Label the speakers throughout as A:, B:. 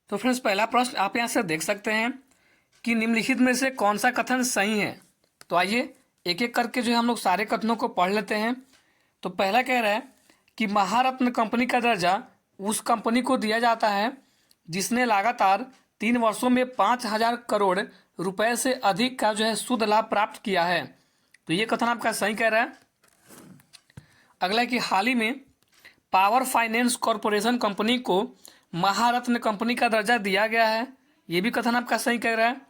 A: तो फ्रेंड्स, पहला प्रश्न आप यहाँ से देख सकते हैं कि निम्नलिखित में से कौन सा कथन सही है। तो आइए एक एक करके जो है हम लोग सारे कथनों को पढ़ लेते हैं। तो पहला कह रहा है कि महारत्न कंपनी का दर्जा उस कंपनी को दिया जाता है जिसने लगातार 3 वर्षों में 5,000 करोड़ रुपए से अधिक का जो है शुद्ध लाभ प्राप्त किया है। तो ये कथन आपका सही कह रहा है। अगला है कि हाल ही में पावर फाइनेंस कॉरपोरेशन कंपनी को महारत्न कंपनी का दर्जा दिया गया है। ये भी कथन आपका सही कह रहा है।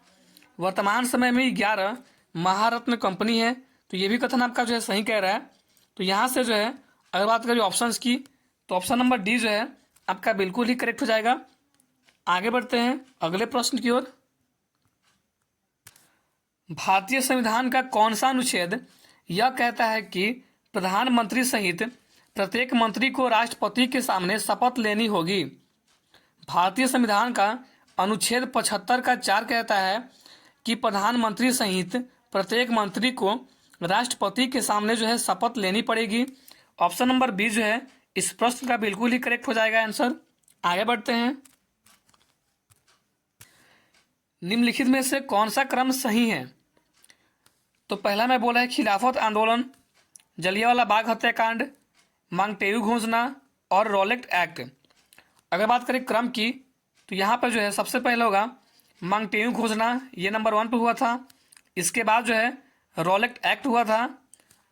A: वर्तमान समय में 11 महारत्न कंपनी है। तो ये भी कथन आपका जो है सही कह रहा है। तो यहाँ से जो है अगर बात करें ऑप्शंस की, तो ऑप्शन नंबर डी जो है आपका बिल्कुल ही करेक्ट हो जाएगा। आगे बढ़ते हैं अगले प्रश्न की ओर। भारतीय संविधान का कौन सा अनुच्छेद यह कहता है कि प्रधानमंत्री सहित प्रत्येक मंत्री को राष्ट्रपति के सामने शपथ लेनी होगी। भारतीय संविधान का अनुच्छेद 75 का 4 कहता है कि प्रधानमंत्री सहित प्रत्येक मंत्री को राष्ट्रपति के सामने जो है शपथ लेनी पड़ेगी। ऑप्शन नंबर बी जो है इस प्रश्न का बिल्कुल ही करेक्ट हो जाएगा आंसर। आगे बढ़ते हैं। निम्नलिखित में से कौन सा क्रम सही है। तो पहला मैं बोला है खिलाफत आंदोलन, जलियांवाला बाग हत्याकांड, मांगटेयू घोषणा और रॉलेट एक्ट। अगर बात करें क्रम की, तो यहाँ पर जो है सबसे पहले होगा मांगटेयू घोषणा, ये नंबर 1 पे हुआ था। इसके बाद जो है रॉलेट एक्ट हुआ था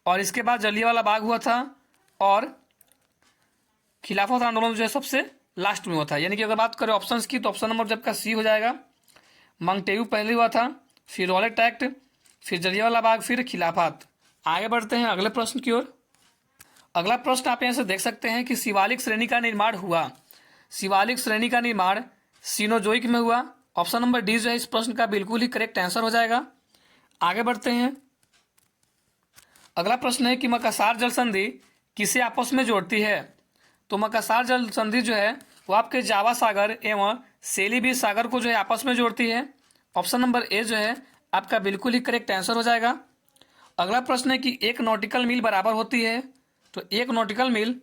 A: और इसके बाद जलियांवाला बाग हुआ था और खिलाफत आंदोलन जो है सबसे लास्ट में हुआ था। यानी कि अगर बात करें ऑप्शंस की, तो ऑप्शन नंबर जब का सी हो जाएगा। मांगटेयू पहले हुआ था, फिर रॉलेट एक्ट, फिर जलियांवाला बाग, फिर खिलाफत। आगे बढ़ते हैं अगले प्रश्न की ओर। अगला प्रश्न आप यहाँ से देख सकते हैं कि शिवालिक श्रेणी का निर्माण हुआ। शिवालिक श्रेणी का निर्माण सीनोजोइक में हुआ। ऑप्शन नंबर डी जो है इस प्रश्न का बिल्कुल ही करेक्ट आंसर हो जाएगा। आगे बढ़ते हैं। अगला प्रश्न है कि मकासार जल संधि किसे आपस में जोड़ती है। तो मकासार जल संधि जो है वो आपके जावा सागर एवं सेलिबी सागर को जो है आपस में जोड़ती है। ऑप्शन नंबर ए जो है आपका बिल्कुल ही करेक्ट आंसर हो जाएगा। अगला प्रश्न है कि एक नॉटिकल मील बराबर होती है। तो एक नॉटिकल मील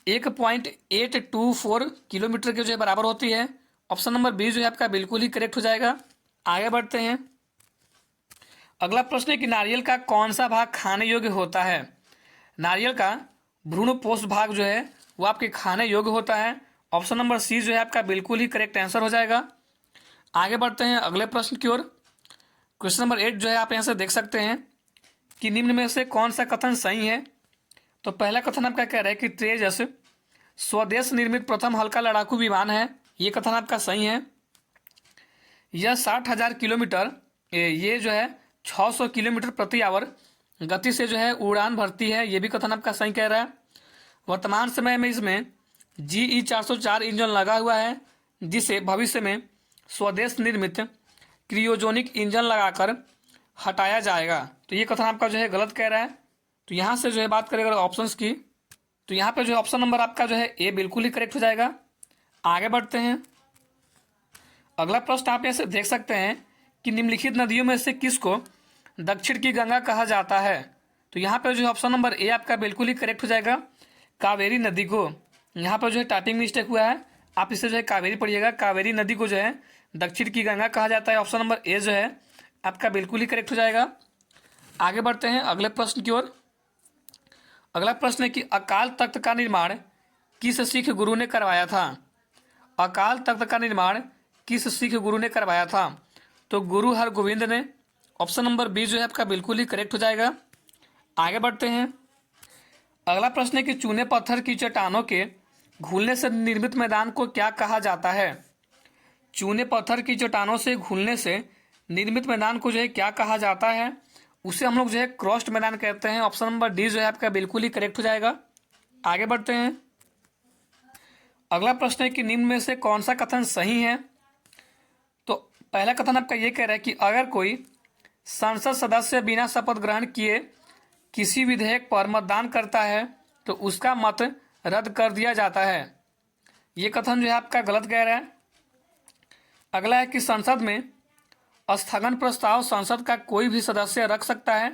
A: 1.824 किलोमीटर के जो है बराबर होती है। ऑप्शन नंबर बी जो है आपका बिल्कुल ही करेक्ट हो जाएगा। आगे बढ़ते हैं। अगला प्रश्न है कि नारियल का कौन सा भाग खाने योग्य होता है। नारियल का भ्रूण पोष भाग जो है वो आपके खाने योग्य होता है। ऑप्शन नंबर सी जो है आपका बिल्कुल ही करेक्ट आंसर हो जाएगा। आगे बढ़ते हैं अगले प्रश्न की ओर। क्वेश्चन नंबर 8 जो है आप यहाँ से देख सकते हैं कि निम्न में से कौन सा कथन सही है। तो पहला कथन आपका कह रहा है कि तेजस स्वदेश निर्मित प्रथम हल्का लड़ाकू विमान है। ये कथन आपका सही है। यह 60,000 किलोमीटर ये जो है 600 किलोमीटर प्रति आवर गति से जो है उड़ान भरती है। ये भी कथन आपका सही कह रहा है। वर्तमान समय में इसमें GE 404 इंजन लगा हुआ है जिसे भविष्य में स्वदेश निर्मित क्रियोजोनिक इंजन लगाकर हटाया जाएगा। तो ये कथन आपका जो है गलत कह रहा है। तो यहाँ से जो है बात करें अगर ऑप्शंस की, तो यहाँ पे जो है ऑप्शन नंबर आपका जो है ए बिल्कुल ही करेक्ट हो जाएगा। आगे बढ़ते हैं। अगला प्रश्न आप यहाँ से देख सकते हैं कि निम्नलिखित नदियों में से किसको दक्षिण की गंगा कहा जाता है। तो यहाँ पर जो है ऑप्शन नंबर ए आपका बिल्कुल ही करेक्ट हो जाएगा। कावेरी नदी को, यहाँ पर जो है टाइपिंग मिस्टेक हुआ है, आप इसे जो है कावेरी पढ़िएगा। कावेरी नदी को जो है दक्षिण की गंगा कहा जाता है। ऑप्शन नंबर ए जो है आपका बिल्कुल ही करेक्ट हो जाएगा। आगे बढ़ते हैं अगले प्रश्न की ओर। अगला प्रश्न है कि अकाल तख्त का निर्माण किस सिख गुरु ने करवाया था। अकाल तख्त का निर्माण किस सिख गुरु ने करवाया था। तो गुरु हरगोविंद ने। ऑप्शन नंबर बी जो है आपका बिल्कुल ही करेक्ट हो जाएगा। आगे बढ़ते हैं। अगला प्रश्न है कि चूने पत्थर की चट्टानों के घुलने से निर्मित मैदान को क्या कहा जाता है। चूने पत्थर की चट्टानों से घुलने से निर्मित मैदान को जो है क्या कहा जाता है। उसे हम लोग जो है क्रॉस्ड मैदान कहते हैं। ऑप्शन नंबर डी जो है आपका बिल्कुल ही करेक्ट हो जाएगा। आगे बढ़ते हैं। अगला प्रश्न है कि निम्न में से कौन सा कथन सही है। तो पहला कथन आपका ये कह रहा है कि अगर कोई संसद सदस्य बिना शपथ ग्रहण किए किसी विधेयक पर मतदान करता है तो उसका मत रद्द कर दिया जाता है। ये कथन जो है आपका गलत कह रहा है। अगला है कि संसद में स्थगन प्रस्ताव संसद का कोई भी सदस्य रख सकता है।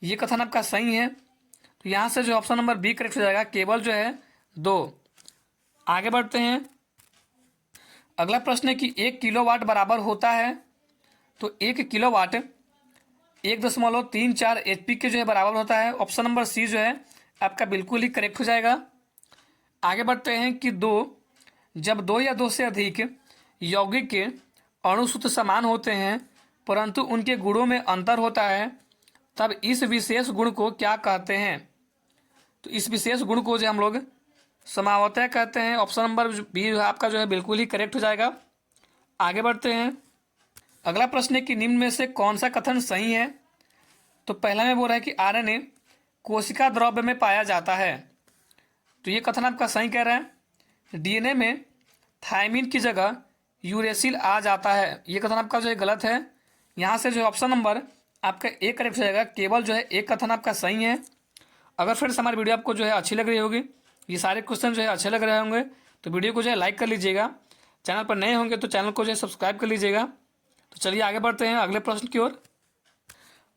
A: ये कथन आपका सही है। तो यहाँ से जो ऑप्शन नंबर बी करेक्ट हो जाएगा, केवल जो है 2। आगे बढ़ते हैं। अगला प्रश्न है कि 1 किलोवाट बराबर होता है, तो 1 किलोवाट 1.34 HP के जो है बराबर होता है। ऑप्शन नंबर सी जो है आपका बिल्कुल ही करेक्ट हो जाएगा। आगे बढ़ते हैं कि जब दो या दो से अधिक यौगिक के अणु सूत्र समान होते हैं परंतु उनके गुणों में अंतर होता है, तब इस विशेष गुण को क्या कहते हैं? तो इस विशेष गुण को जो हम लोग समावतय कहते हैं। ऑप्शन नंबर बी आपका जो है बिल्कुल ही करेक्ट हो जाएगा। आगे बढ़ते हैं। अगला प्रश्न है कि निम्न में से कौन सा कथन सही है? तो पहला में बोल रहा है कि आरएनए कोशिका द्रव्य में पाया जाता है, तो ये कथन आपका सही कह रहा है। डीएनए में थायमिन की जगह यूरेसिल आ जाता है, ये कथन आपका जो है गलत है। यहाँ से जो ऑप्शन नंबर आपका एक करेक्ट हो जाएगा। केवल जो है एक कथन आपका सही है। अगर फ्रेंड्स हमारी वीडियो आपको जो है अच्छी लग रही होगी, ये सारे क्वेश्चन जो है अच्छे लग रहे होंगे, तो वीडियो को जो है लाइक कर लीजिएगा। चैनल पर नए होंगे तो चैनल को जो है सब्सक्राइब कर लीजिएगा। तो चलिए आगे बढ़ते हैं अगले प्रश्न की ओर।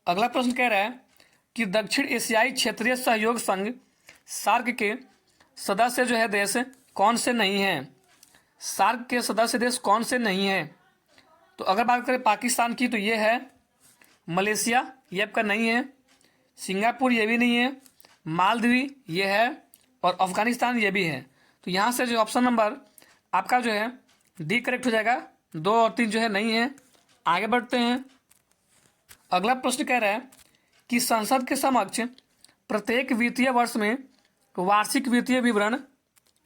A: अगला प्रश्न कह रहा है कि दक्षिण एशियाई क्षेत्रीय सहयोग संघ सार्क के सदस्य जो है देश कौन से नहीं हैं? सार्क के सदस्य देश कौन से नहीं हैं? तो अगर बात करें पाकिस्तान की तो ये है, मलेशिया ये आपका नहीं है, सिंगापुर ये भी नहीं है, मालदीव ये है और अफगानिस्तान ये भी है। तो यहाँ से जो ऑप्शन नंबर आपका जो है डी करेक्ट हो जाएगा। 2 और 3 जो है नहीं है। आगे बढ़ते हैं। अगला प्रश्न कह रहा है कि संसद के समक्ष प्रत्येक वित्तीय वर्ष में वार्षिक वित्तीय विवरण,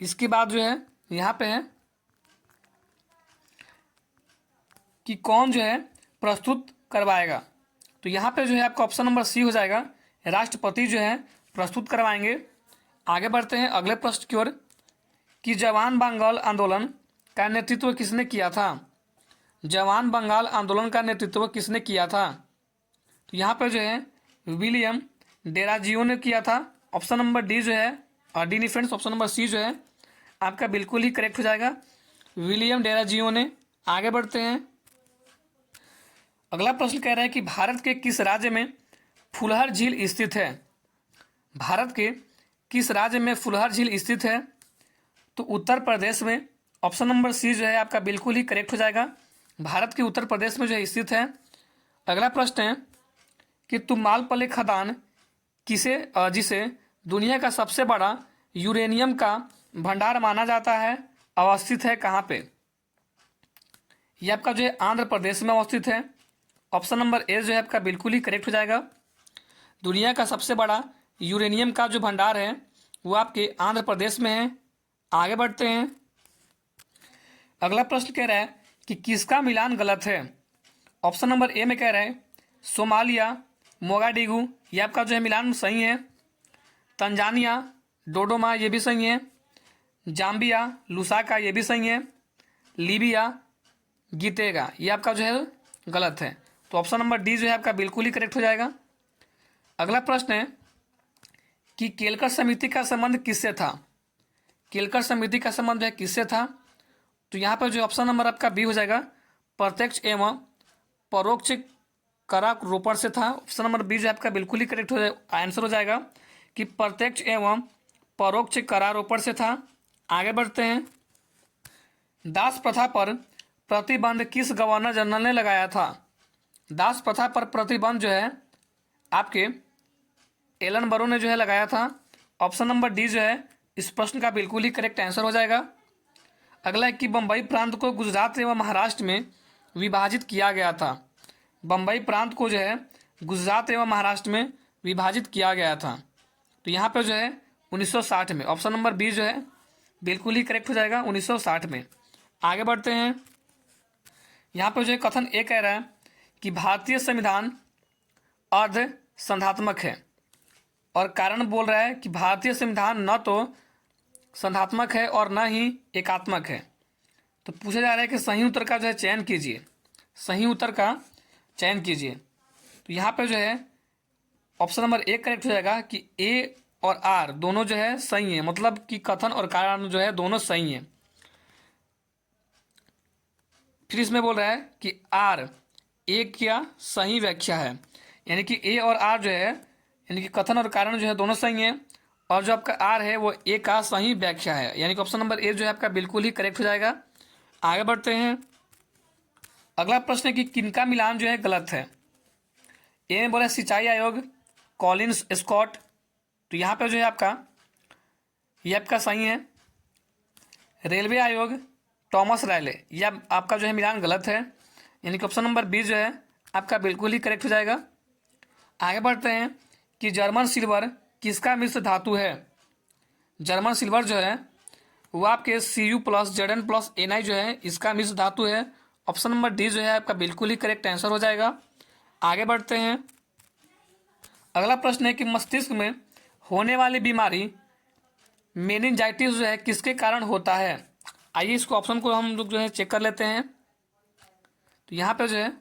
A: इसके बाद जो है यहाँ पे है कि कौन जो है प्रस्तुत करवाएगा? तो यहाँ पे जो है आपका ऑप्शन नंबर सी हो जाएगा, राष्ट्रपति जो है प्रस्तुत करवाएंगे। आगे बढ़ते हैं अगले प्रश्न की ओर कि जवान बंगाल आंदोलन का नेतृत्व किसने किया था? जवान बंगाल आंदोलन का नेतृत्व किसने किया था? तो यहाँ पे जो है विलियम डेराजियो ने किया था। ऑप्शन नंबर डी जो है और डी नहीं फ्रेंड्स, ऑप्शन नंबर सी जो है आपका बिल्कुल ही करेक्ट हो जाएगा, विलियम डेराजियो ने। आगे बढ़ते हैं। अगला प्रश्न कह रहा है कि भारत के किस राज्य में फुलहर झील स्थित है? भारत के किस राज्य में फुलहर झील स्थित है? तो उत्तर प्रदेश में। ऑप्शन नंबर सी जो है आपका बिल्कुल ही करेक्ट हो जाएगा, भारत के उत्तर प्रदेश में जो है स्थित है। अगला प्रश्न है कि तुमालपल्ली खदान जिसे दुनिया का सबसे बड़ा यूरेनियम का भंडार माना जाता है, अवस्थित है कहाँ पे? यह आपका जो है आंध्र प्रदेश में अवस्थित है। ऑप्शन नंबर ए जो है आपका बिल्कुल ही करेक्ट हो जाएगा। दुनिया का सबसे बड़ा यूरेनियम का जो भंडार है वो आपके आंध्र प्रदेश में है। आगे बढ़ते हैं। अगला प्रश्न कह रहा है कि किसका मिलान गलत है? ऑप्शन नंबर ए में कह रहा है सोमालिया मोगाडिगु, ये आपका जो है मिलान सही है। तंजानिया डोडोमा ये भी सही है। जाम्बिया लुसाका ये भी सही है। लीबिया गीतेगा ये आपका जो है गलत है। तो ऑप्शन नंबर डी जो है आपका बिल्कुल ही करेक्ट हो जाएगा। अगला प्रश्न है कि केलकर समिति का संबंध किससे था? केलकर समिति का संबंध है किससे था? तो यहाँ पर जो ऑप्शन नंबर आपका बी हो जाएगा, प्रत्यक्ष एवं परोक्ष करारोपण से था। ऑप्शन नंबर बी जो आपका बिल्कुल ही करेक्ट हो आंसर हो जाएगा कि प्रत्यक्ष एवं परोक्ष करारोपण से था। आगे बढ़ते हैं। दास प्रथा पर प्रतिबंध किस गवर्नर जनरल ने लगाया था? दास प्रथा पर प्रतिबंध जो है आपके एलन बरो ने जो है लगाया था। ऑप्शन नंबर डी जो है इस प्रश्न का बिल्कुल ही करेक्ट आंसर हो जाएगा। अगला है कि बम्बई प्रांत को गुजरात एवं महाराष्ट्र में विभाजित किया गया था। बम्बई प्रांत को जो है गुजरात एवं महाराष्ट्र में विभाजित किया गया था। तो यहाँ पर जो है 1960 में। ऑप्शन नंबर बी जो है बिल्कुल ही करेक्ट हो जाएगा, 1960 में। आगे बढ़ते हैं। यहाँ पर जो है कथन ए कह रहा है कि भारतीय संविधान अर्ध संधात्मक है, और कारण बोल रहा है कि भारतीय संविधान न तो संधात्मक है और न ही एकात्मक है। तो पूछा जा रहा है कि सही उत्तर का जो है चयन कीजिए, सही उत्तर का चयन कीजिए। तो यहाँ पे जो है ऑप्शन नंबर ए करेक्ट हो जाएगा कि ए और आर दोनों जो है सही है, मतलब कि कथन और कारण जो है दोनों सही है। फिर इसमें बोल रहा है कि आर ए क्या सही व्याख्या है, यानी कि ए और आर जो है यानी कि कथन और कारण जो है दोनों सही है, और जो आपका आर है वो ए का सही व्याख्या है, यानी कि ऑप्शन नंबर ए जो है आपका बिल्कुल ही करेक्ट हो जाएगा। आगे बढ़ते हैं। अगला प्रश्न है कि किनका मिलान जो है गलत है। ए में बोला सिंचाई आयोग कॉलिंस स्कॉट, तो यहाँ पे जो है आपका ये आपका सही है। रेलवे आयोग टॉमस रायले, यह आपका जो है मिलान गलत है, यानी कि ऑप्शन नंबर बी जो है आपका बिल्कुल ही करेक्ट हो जाएगा। आगे बढ़ते हैं कि जर्मन सिल्वर किसका मिश्र धातु है। जर्मन सिल्वर जो है वो आपके Cu+Zn+Ni जो है इसका मिश्र धातु है। ऑप्शन नंबर डी जो है आपका बिल्कुल ही करेक्ट आंसर हो जाएगा। आगे बढ़ते हैं। अगला प्रश्न है कि मस्तिष्क में होने वाली बीमारी मेनिंजाइटिस जो है किसके कारण होता है। आइए इसको ऑप्शन को हम लोग जो है चेक कर लेते हैं। तो यहाँ पे जो है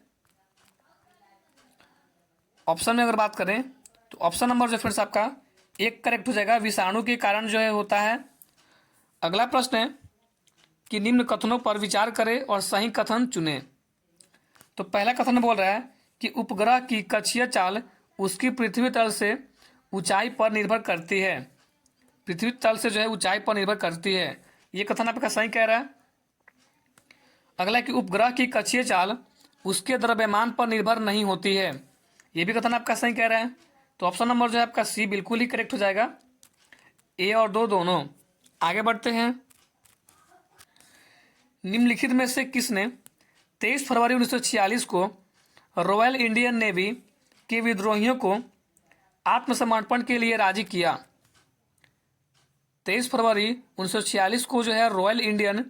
A: ऑप्शन में अगर बात करें तो ऑप्शन नंबर जो फिर से आपका एक करेक्ट हो जाएगा, विषाणु के कारण जो है होता है। अगला प्रश्न है कि निम्न कथनों पर विचार करें और सही कथन चुनें। तो पहला कथन बोल रहा है कि उपग्रह की कक्षीय चाल उसकी पृथ्वी तल से ऊंचाई पर निर्भर करती है। पृथ्वी तल से जो है ऊंचाई पर निर्भर करती है, ये कथन आपका सही कह रहा है। अगला कि उपग्रह की कक्षीय चाल उसके द्रव्यमान पर निर्भर नहीं होती है, ये भी कथन आपका सही कह रहा है। तो ऑप्शन नंबर जो है आपका सी बिल्कुल ही करेक्ट हो जाएगा, ए और दो दोनों। आगे बढ़ते हैं। निम्नलिखित में से किसने 23 फरवरी 1946 को रॉयल इंडियन नेवी के विद्रोहियों को आत्मसमर्पण के लिए राजी किया। 23 फरवरी 1946 को जो है रॉयल इंडियन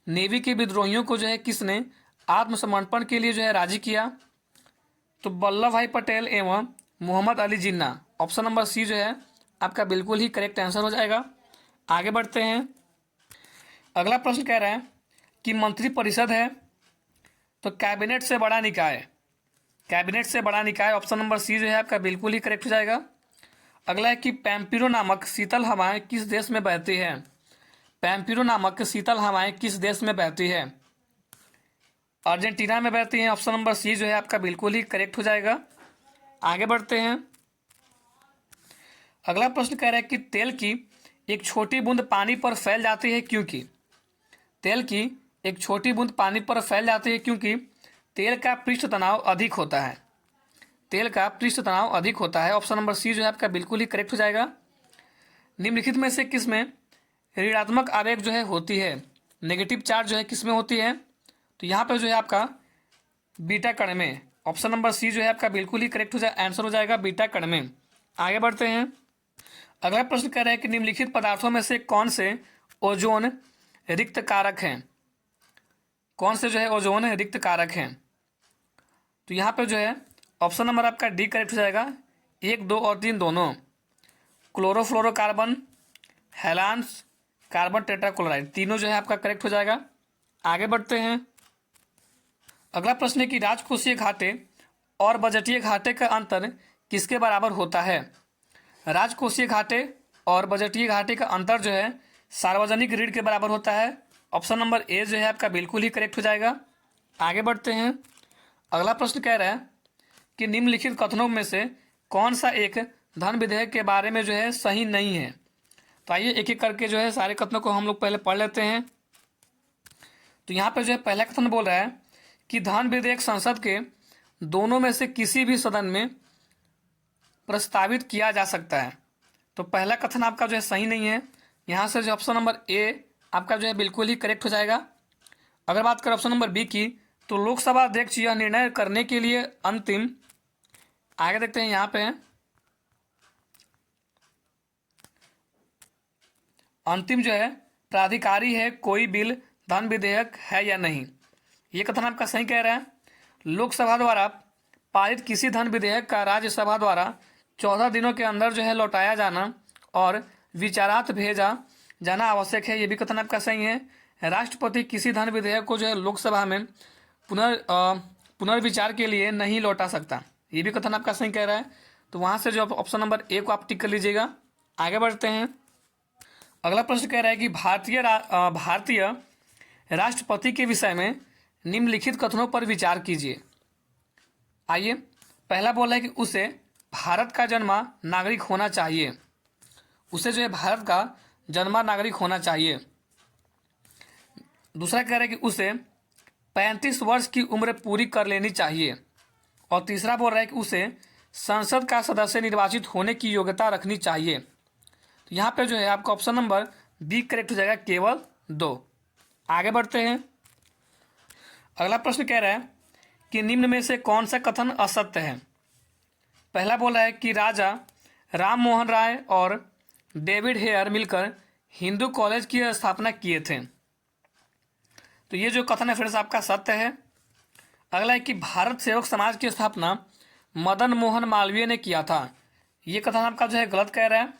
A: नेवी के विद्रोहियों को जो है किसने आत्मसमर्पण के लिए जो है राजी किया। तो वल्लभ भाई पटेल एवं Mohammad Ali Jinnah. Option number C जो है आपका बिल्कुल ही करेक्ट आंसर हो जाएगा। आगे बढ़ते हैं। अगला प्रश्न कह रहा है कि मंत्रिपरिषद है तो कैबिनेट से बड़ा निकाय, कैबिनेट से बड़ा निकाय ऑप्शन नंबर सी जो है आपका बिल्कुल ही करेक्ट हो जाएगा। अगला है कि पैम्पिरो नामक शीतल हवाएं किस देश में बहती है। पैम्पिरो नामक शीतल हवाएं किस देश में बहती है। अर्जेंटीना में बहती हैं, ऑप्शन नंबर सी जो है आपका बिल्कुल ही करेक्ट हो जाएगा। आगे बढ़ते हैं। अगला प्रश्न कह रहा है कि तेल की एक छोटी बूंद पानी पर फैल जाती है क्योंकि। तेल की एक छोटी बूंद पानी पर फैल जाती है क्योंकि तेल का पृष्ठ तनाव अधिक होता है। तेल का पृष्ठ तनाव अधिक होता है, ऑप्शन नंबर सी जो है आपका बिल्कुल ही करेक्ट हो जाएगा। निम्नलिखित में से किसमें ऋणात्मक आवेग जो है होती है, नेगेटिव चार्ज जो है किसमें होती है। तो यहाँ पर जो है आपका बीटा कण में, ऑप्शन नंबर सी जो है आपका बिल्कुल ही करेक्ट हो जाए आंसर हो जाएगा बीटा कण में। आगे बढ़ते हैं। अगला प्रश्न कह रहा है कि निम्नलिखित पदार्थों में से कौन से ओजोन रिक्त कारक हैं। कौन से जो है ओजोन रिक्त कारक हैं। तो यहाँ पे जो है ऑप्शन नंबर आपका डी करेक्ट हो जाएगा, 1, 2 और 3 दोनों। क्लोरोफ्लोरोकार्बन, हेलांस, कार्बन टेट्राक्लोराइड, तीनों जो है आपका करेक्ट हो जाएगा। आगे बढ़ते हैं। अगला प्रश्न है कि राजकोषीय घाटे और बजटीय घाटे का अंतर किसके बराबर होता है। राजकोषीय घाटे और बजटीय घाटे का अंतर जो है सार्वजनिक ऋण के बराबर होता है, ऑप्शन नंबर ए जो है आपका बिल्कुल ही करेक्ट हो जाएगा। आगे बढ़ते हैं। अगला प्रश्न कह रहा है कि निम्नलिखित कथनों में से कौन सा एक धन विधेयक के बारे में जो है सही नहीं है। तो आइए एक एक करके जो है सारे कथनों को हम लोग पहले पढ़ लेते हैं। तो यहाँ पे जो है पहला कथन बोल रहा है कि धन विधेयक संसद के दोनों में से किसी भी सदन में प्रस्तावित किया जा सकता है। तो पहला कथन आपका जो है सही नहीं है, यहाँ से जो ऑप्शन नंबर ए आपका जो है बिल्कुल ही करेक्ट हो जाएगा। अगर बात करें ऑप्शन नंबर बी की, तो लोकसभा अध्यक्ष यह निर्णय करने के लिए अंतिम, आगे देखते हैं यहाँ पे अंतिम जो है प्राधिकारी है कोई बिल धन विधेयक है या नहीं, ये कथन आपका सही कह रहा है। लोकसभा द्वारा पारित किसी धन विधेयक का राज्यसभा द्वारा 14 दिनों के अंदर जो है लौटाया जाना और विचारार्थ भेजा जाना आवश्यक है, ये भी कथन आपका सही है। राष्ट्रपति किसी धन विधेयक को जो है लोकसभा में पुनर्विचार के लिए नहीं लौटा सकता, ये भी कथन आपका सही कह रहा है। तो वहाँ से जो ऑप्शन नंबर ए को आप टिक कर लीजिएगा। आगे बढ़ते हैं। अगला प्रश्न कह रहा है कि भारतीय राष्ट्रपति के विषय में निम्नलिखित कथनों पर विचार कीजिए। आइए, पहला बोला है कि उसे भारत का जन्मा नागरिक होना चाहिए, उसे जो है भारत का जन्मा नागरिक होना चाहिए। दूसरा कह रहा है कि उसे 35 वर्ष की उम्र पूरी कर लेनी चाहिए। और तीसरा बोल रहा है कि उसे संसद का सदस्य निर्वाचित होने की योग्यता रखनी चाहिए। तो यहाँ पे जो है आपका ऑप्शन नंबर बी करेक्ट हो जाएगा, केवल 2। आगे बढ़ते हैं। अगला प्रश्न कह रहा है कि निम्न में से कौन सा कथन असत्य है। पहला बोल रहा है कि राजा राम मोहन राय और डेविड हेयर मिलकर हिंदू कॉलेज की स्थापना किए थे। तो ये जो कथन है फ्रेंड्स आपका सत्य है। अगला है कि भारत सेवक समाज की स्थापना मदन मोहन मालवीय ने किया था। ये कथन आपका जो है गलत कह रहा है।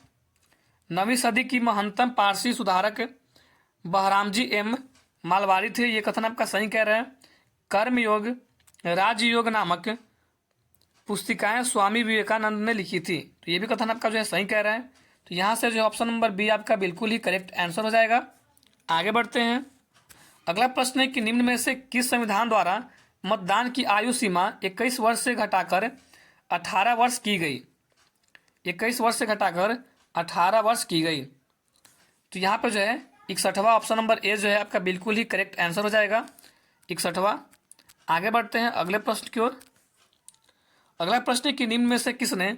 A: 9वीं सदी की महंतम पारसी सुधारक बहरामजी एम मालवारी थे। ये कथन आपका सही कह रहा है। कर्मयोग राजयोग नामक पुस्तिकाएं स्वामी विवेकानंद ने लिखी थी। तो ये भी कथन आपका जो है सही कह रहा है। तो यहाँ से जो ऑप्शन नंबर बी आपका बिल्कुल ही करेक्ट आंसर हो जाएगा। आगे बढ़ते हैं। अगला प्रश्न है कि निम्न में से किस संविधान द्वारा मतदान की आयु सीमा 21 वर्ष से घटाकर 18 वर्ष की गई। 21 वर्ष से घटाकर 18 वर्ष की गई। तो यहाँ पर जो है 61वां ऑप्शन नंबर ए जो है आपका बिल्कुल ही करेक्ट आंसर हो जाएगा, 61वां। आगे बढ़ते हैं अगले प्रश्न की ओर। अगला प्रश्न है कि निम्न में से किसने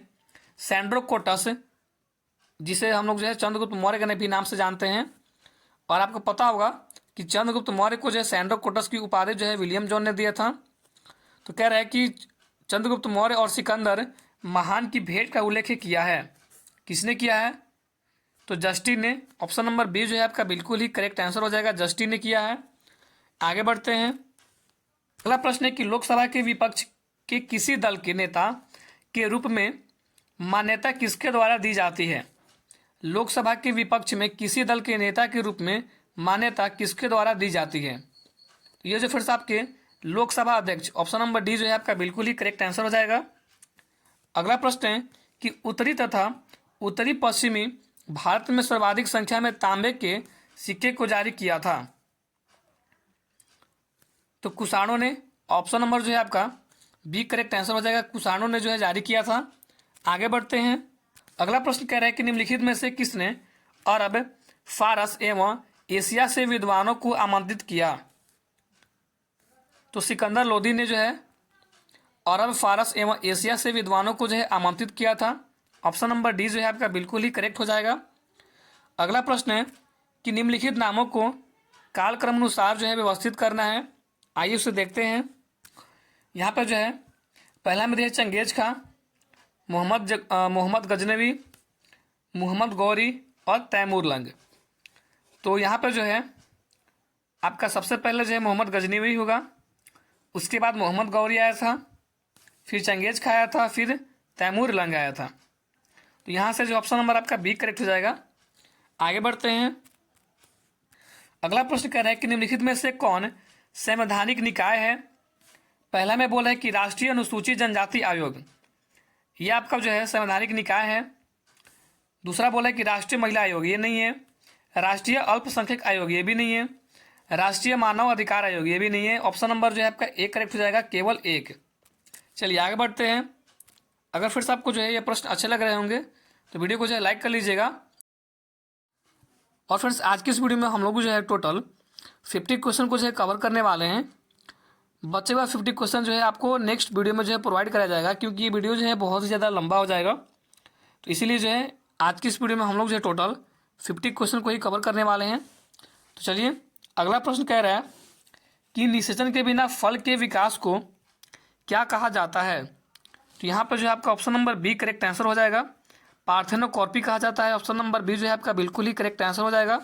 A: सैंड्रोकोटस, जिसे हम लोग जो है चंद्रगुप्त मौर्य के भी नाम से जानते हैं, और आपको पता होगा कि चंद्रगुप्त मौर्य को जो है सैंड्रोकोटस की उपाधि जो है विलियम जॉन ने दिया था। तो कह रहा है कि चंद्रगुप्त मौर्य और सिकंदर महान की भेंट का उल्लेख किया है। किसने किया है? तो जस्टिन ने। ऑप्शन नंबर बी जो है आपका बिल्कुल ही करेक्ट आंसर हो जाएगा, जस्टिन ने किया है। आगे बढ़ते हैं। अगला प्रश्न है कि लोकसभा के विपक्ष के किसी दल के नेता के रूप में मान्यता किसके द्वारा दी जाती है। लोकसभा के विपक्ष में किसी दल के नेता के रूप में मान्यता किसके द्वारा दी जाती है। तो ये जो फिर से आपके लोकसभा अध्यक्ष, ऑप्शन नंबर डी जो है आपका बिल्कुल ही करेक्ट आंसर हो जाएगा। अगला प्रश्न है कि उत्तरी तथा उत्तरी पश्चिमी भारत में सर्वाधिक संख्या में तांबे के सिक्के को जारी किया था। तो कुषाणों ने। ऑप्शन नंबर जो है आपका बी करेक्ट आंसर हो जाएगा, कुषाणों ने जो है जारी किया था। आगे बढ़ते हैं। अगला प्रश्न कह रहा है कि निम्नलिखित में से किसने अरब, फारस एवं एशिया से विद्वानों को आमंत्रित किया। तो सिकंदर लोदी ने जो है अरब, फारस एवं एशिया से विद्वानों को जो है आमंत्रित किया था। ऑप्शन नंबर डी जो है आपका बिल्कुल ही करेक्ट हो जाएगा। अगला प्रश्न है कि निम्नलिखित नामों को कालक्रम अनुसार जो है व्यवस्थित करना है। आइए उसे देखते हैं। यहाँ पर जो है पहला में दिया चंगेज खां, मोहम्मद गजनवी, मोहम्मद गौरी और तैमूर लंग। तो यहाँ पर जो है आपका सबसे पहले जो है मोहम्मद गजनवी होगा, उसके बाद मोहम्मद गौरी आया था, फिर चंगेज खां आया था, फिर तैमूर लंग आया था। तो यहाँ से जो ऑप्शन नंबर आपका बी करेक्ट हो जाएगा। आगे बढ़ते हैं। अगला प्रश्न कह रहा है कि निम्नलिखित में से कौन संवैधानिक निकाय है। पहला में बोला है कि राष्ट्रीय अनुसूचित जनजाति आयोग, ये आपका जो है संवैधानिक निकाय है। दूसरा बोला है कि राष्ट्रीय महिला आयोग, ये नहीं है। राष्ट्रीय अल्पसंख्यक आयोग, ये भी नहीं है। राष्ट्रीय मानव अधिकार आयोग, ये भी नहीं है। ऑप्शन नंबर जो है आपका एक करेक्ट हो जाएगा, केवल एक। चलिए आगे बढ़ते हैं। अगर फिर से आपको जो है ये प्रश्न अच्छे लग रहे होंगे तो वीडियो को जो है लाइक कर लीजिएगा। और फ्रेंड्स आज की इस वीडियो में हम लोग जो है टोटल 50 क्वेश्चन को जो है कवर करने वाले हैं। बचे हुए 50 क्वेश्चन जो है आपको नेक्स्ट वीडियो में जो है प्रोवाइड कराया जाएगा, क्योंकि ये वीडियो जो है बहुत ही ज़्यादा लंबा हो जाएगा। तो इसीलिए जो है आज की इस वीडियो में हम लोग जो है टोटल 50 क्वेश्चन को ही कवर करने वाले हैं। तो चलिए अगला प्रश्न कह रहा है कि निषेचन के बिना फल के विकास को क्या कहा जाता है। तो यहाँ पर जो है आपका option number B correct answer हो जाएगा, पार्थेनोकॉर्पी कहा जाता है। ऑप्शन नंबर बी जो है आपका बिल्कुल ही करेक्ट आंसर हो जाएगा।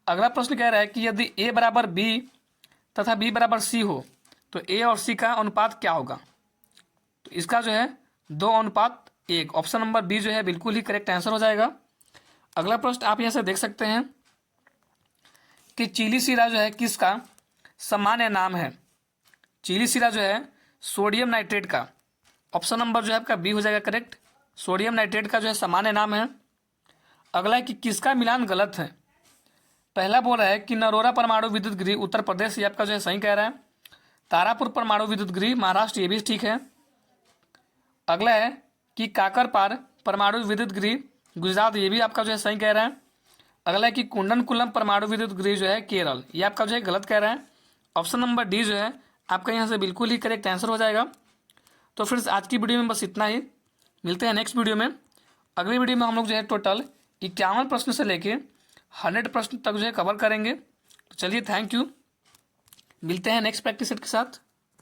A: अगला प्रश्न कह रहा है कि यदि ए बराबर बी तथा बी बराबर सी हो तो ए और सी का अनुपात क्या होगा। तो इसका जो है 2:1। ऑप्शन नंबर बी जो है बिल्कुल ही करेक्ट आंसर हो जाएगा। अगला प्रश्न आप यहाँ से देख सकते हैं कि चीली सीरा जो है किसका सामान्य नाम है। चीली सीरा जो है सोडियम नाइट्रेट का। ऑप्शन नंबर जो है आपका बी हो जाएगा करेक्ट, सोडियम नाइट्रेट का जो है सामान्य नाम है। अगला है कि किसका मिलान गलत है। पहला बोल रहा है कि नरोरा परमाणु विद्युत गृह उत्तर प्रदेश, ये आपका जो है सही कह रहा है। तारापुर परमाणु विद्युत गृह महाराष्ट्र, ये भी ठीक है। अगला है कि काकरपार परमाणु विद्युत गृह गुजरात, ये भी आपका जो है सही कह रहा है। अगला है कि कुंडनकुलम परमाणु विद्युत गृह जो है केरल, ये आपका जो है गलत कह रहा है। ऑप्शन नंबर डी जो है आपका यहाँ से बिल्कुल ही करेक्ट आंसर हो जाएगा। तो फ्रेंड्स आज की वीडियो में बस इतना ही, मिलते हैं नेक्स्ट वीडियो में। अगली वीडियो में हम लोग जो है टोटल 51 प्रश्न से लेके 100 प्रश्न तक जो है कवर करेंगे। तो चलिए थैंक यू, मिलते हैं नेक्स्ट प्रैक्टिस सेट के साथ।